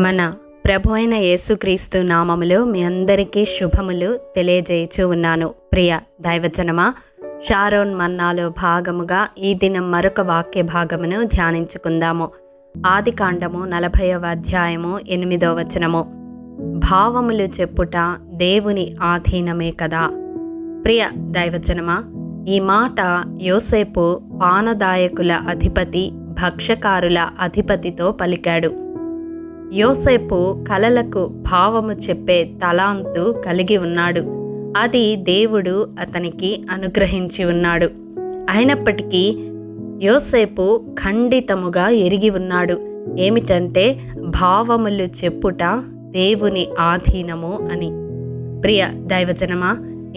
మన ప్రభు అయిన యేసుక్రీస్తు నామములో మీ అందరికీ శుభములు తెలియజేయచూ ఉన్నాను. ప్రియ దైవజనమా, షారోన్ మన్నాలో భాగముగా ఈ దినం మరొక వాక్య భాగమును ధ్యానించుకుందాము. ఆదికాండము 40వ అధ్యాయము 8వ వచనము. భావములు చెప్పుట దేవుని ఆధీనమే కదా. ప్రియ దైవజనమా, ఈ మాట యోసేపు పానదాయకుల అధిపతి, భక్ష్యకారుల అధిపతితో పలికాడు. యోసేపు కలలకు భావము చెప్పే తలాంతు కలిగి ఉన్నాడు. అది దేవుడు అతనికి అనుగ్రహించి ఉన్నాడు. అయినప్పటికీ యోసేపు ఖండితముగా ఎరిగి ఉన్నాడు. ఏమిటంటే భావములు చెప్పుట దేవుని ఆధీనము అని. ప్రియ దైవజనమా,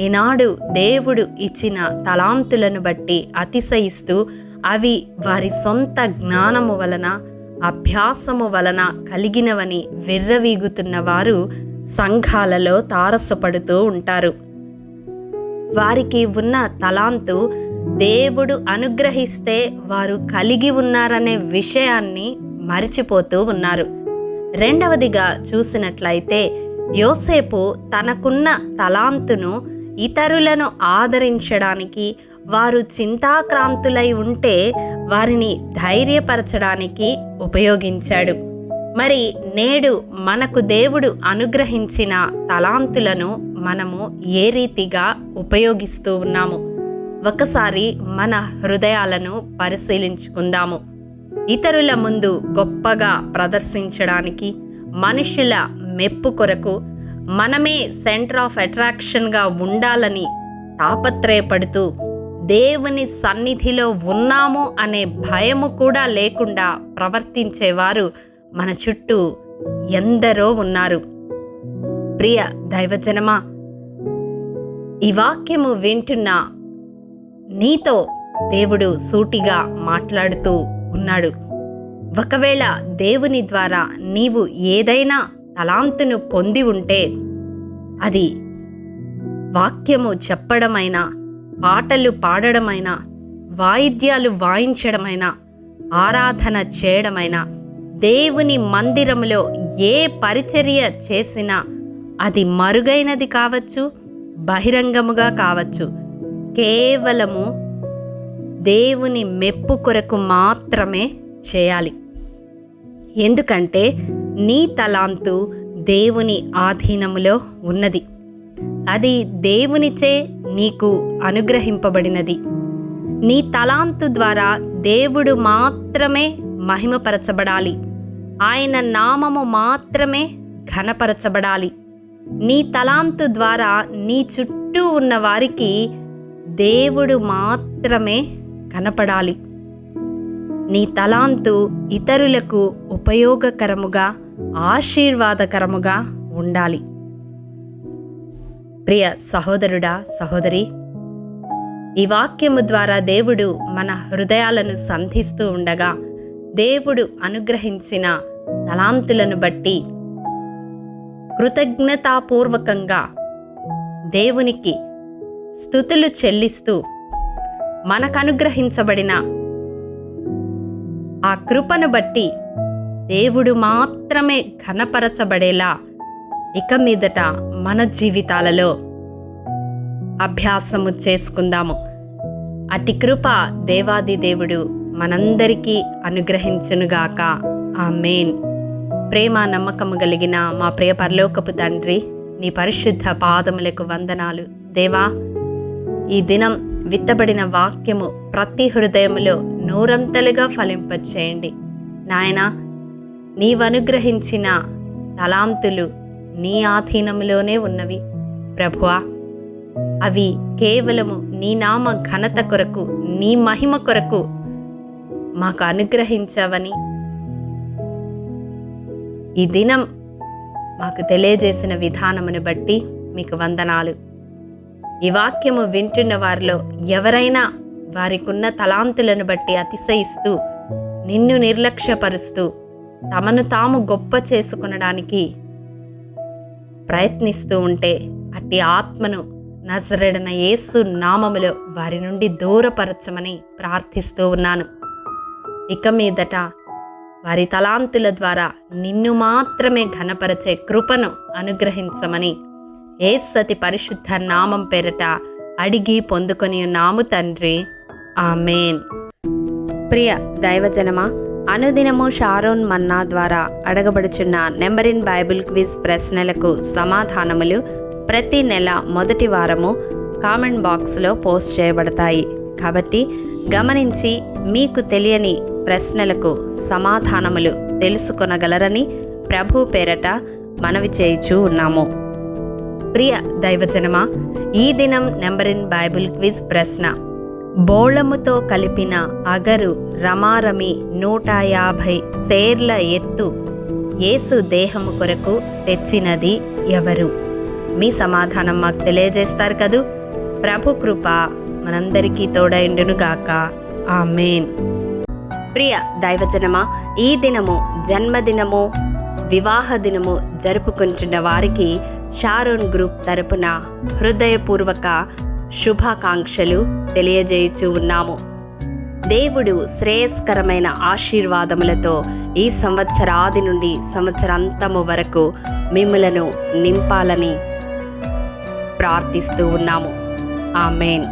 ఈనాడు దేవుడు ఇచ్చిన తలాంతులను బట్టి అతిశయిస్తూ అవి వారి సొంత జ్ఞానము వలన, అభ్యాసము వలన కలిగినవని విర్రవీగుతున్న వారు సంఘాలలో తారసపడుతూ ఉంటారు. వారికి ఉన్న తలాంతు దేవుడు అనుగ్రహిస్తే వారు కలిగి ఉన్నారనే విషయాన్ని మరిచిపోతూ ఉన్నారు. రెండవదిగా చూసినట్లయితే యోసేపు తనకున్న తలాంతును ఇతరులను ఆదరించడానికి, వారు చింతాక్రాంతులై ఉంటే వారిని ధైర్యపరచడానికి ఉపయోగించాడు. మరి నేడు మనకు దేవుడు అనుగ్రహించిన తలాంతులను మనము ఏ రీతిగా ఉపయోగిస్తూ ఉన్నాము? ఒకసారి మన హృదయాలను పరిశీలించుకుందాము. ఇతరుల ముందు గొప్పగా ప్రదర్శించడానికి, మనుషుల మెప్పు కొరకు, మనమే సెంటర్ ఆఫ్ అట్రాక్షన్గా ఉండాలని తాపత్రయపడుతూ, దేవుని సన్నిధిలో ఉన్నాము అనే భయము కూడా లేకుండా ప్రవర్తించేవారు మన చుట్టూ ఎందరో ఉన్నారు. ప్రియ దైవజనమా, ఈ వాక్యము వింటున్న నీతో దేవుడు సూటిగా మాట్లాడుతూ ఉన్నాడు. ఒకవేళ దేవుని ద్వారా నీవు ఏదైనా తలాంతును పొంది ఉంటే, అది వాక్యము చెప్పడమైనా, పాటలు పాడడమైనా, వాయిద్యాలు వాయించడమైనా, ఆరాధన చేయడమైనా, దేవుని మందిరములో ఏ పరిచర్య చేసినా అది మరుగైనది కావచ్చు, బహిరంగముగా కావచ్చు, కేవలము దేవుని మెప్పు కొరకు మాత్రమే చేయాలి. ఎందుకంటే నీ తలాంతు దేవుని ఆధీనములో ఉన్నది. అది దేవునిచే నీకు అనుగ్రహింపబడినది. నీ తలాంతు ద్వారా దేవుడు మాత్రమే మహిమపరచబడాలి. ఆయన నామము మాత్రమే ఘనపరచబడాలి. నీ తలాంతు ద్వారా నీ చుట్టూ ఉన్న వారికి దేవుడు మాత్రమే కనపడాలి. నీ తలాంతు ఇతరులకు ఉపయోగకరముగా, ఆశీర్వాదకరముగా ఉండాలి. ప్రియ సహోదరుడా, సహోదరి, ఈ వాక్యము ద్వారా దేవుడు మన హృదయాలను సంధిస్తూ ఉండగా, దేవుడు అనుగ్రహించిన తలాంతులను బట్టి కృతజ్ఞతాపూర్వకంగా దేవునికి స్తుతులు చెల్లిస్తూ మనకనుగ్రహించబడిన ఆ కృపను బట్టి దేవుడు మాత్రమే ఘనపరచబడేలా ఇక మీదట మన జీవితాలలో అభ్యాసము చేసుకుందాము. అట్టి కృప దేవాది దేవుడు మనందరికీ అనుగ్రహించునుగాక. ఆమేన్. ప్రేమ నమ్మకము కలిగిన మా ప్రియ పరలోకపు తండ్రి, నీ పరిశుద్ధ పాదములకు వందనాలు. దేవా, ఈ దినం విత్తబడిన వాక్యము ప్రతి హృదయములో నూరంతలుగా ఫలింపచేయండి. నాయనా, నీవనుగ్రహించిన తలాంతులు నీ ఆధీనములోనే ఉన్నవి ప్రభువా. అవి కేవలము నీ నామ ఘనత కొరకు, నీ మహిమ కొరకు మాకు అనుగ్రహించావని ఈ దినం మాకు తెలియజేసిన విధానమును బట్టి మీకు వందనాలు. ఈ వాక్యము వింటున్న వారిలో ఎవరైనా వారికున్న తలాంతులను బట్టి అతిశయిస్తూ, నిన్ను నిర్లక్ష్యపరుస్తూ, తమను తాము గొప్ప చేసుకొనడానికి ప్రయత్నిస్తూ ఉంటే, అట్టి ఆత్మను నజరేయుడైన యేసు నామములో వారి నుండి దూరపరచమని ప్రార్థిస్తూ ఉన్నాను. ఇక మీదట వారి తలాంతుల ద్వారా నిన్ను మాత్రమే ఘనపరచే కృపను అనుగ్రహించమని యేసు అతి పరిశుద్ధ నామం పేరట అడిగి పొందుకొని ఉన్నాము తండ్రి, ఆమేన్. ప్రియ దైవజనమా, అనుదినము షారోన్ మన్నా ద్వారా అడగబడుచున్న నెంబర్ ఇన్ బైబిల్ క్విజ్ ప్రశ్నలకు సమాధానములు ప్రతి నెల మొదటి వారము కామెంట్ బాక్స్లో పోస్ట్ చేయబడతాయి. కాబట్టి గమనించి మీకు తెలియని ప్రశ్నలకు సమాధానములు తెలుసుకొనగలరని ప్రభు పేరట మనవి చేయుచూ ఉన్నాము. ప్రియ దైవజనమా, ఈ దినం నెంబర్ ఇన్ బైబిల్ క్విజ్ ప్రశ్న: బోళముతో కలిపిన అగరు రమారమి 150 సేర్ల ఎత్తు యేసు దేహము కొరకు తెచ్చినది ఎవరు? మీ సమాధానం మాకు తెలియజేస్తారు కదూ. ప్రభు కృప మనందరికీ తోడైండునుగాక. ఆమేన్. ప్రియ దైవజనమా, ఈ దినము జన్మదినము, వివాహ దినము జరుపుకుంటున్న వారికి షారోన్ గ్రూప్ తరపున హృదయపూర్వక శుభాకాంక్షలు తెలియజేయుచూ ఉన్నాము. దేవుడు శ్రేయస్కరమైన ఆశీర్వాదములతో ఈ సంవత్సరాది నుండి సంవత్సరాంతము వరకు మిమ్ములను నింపాలని ప్రార్థిస్తూ ఉన్నాము. ఆమేన్.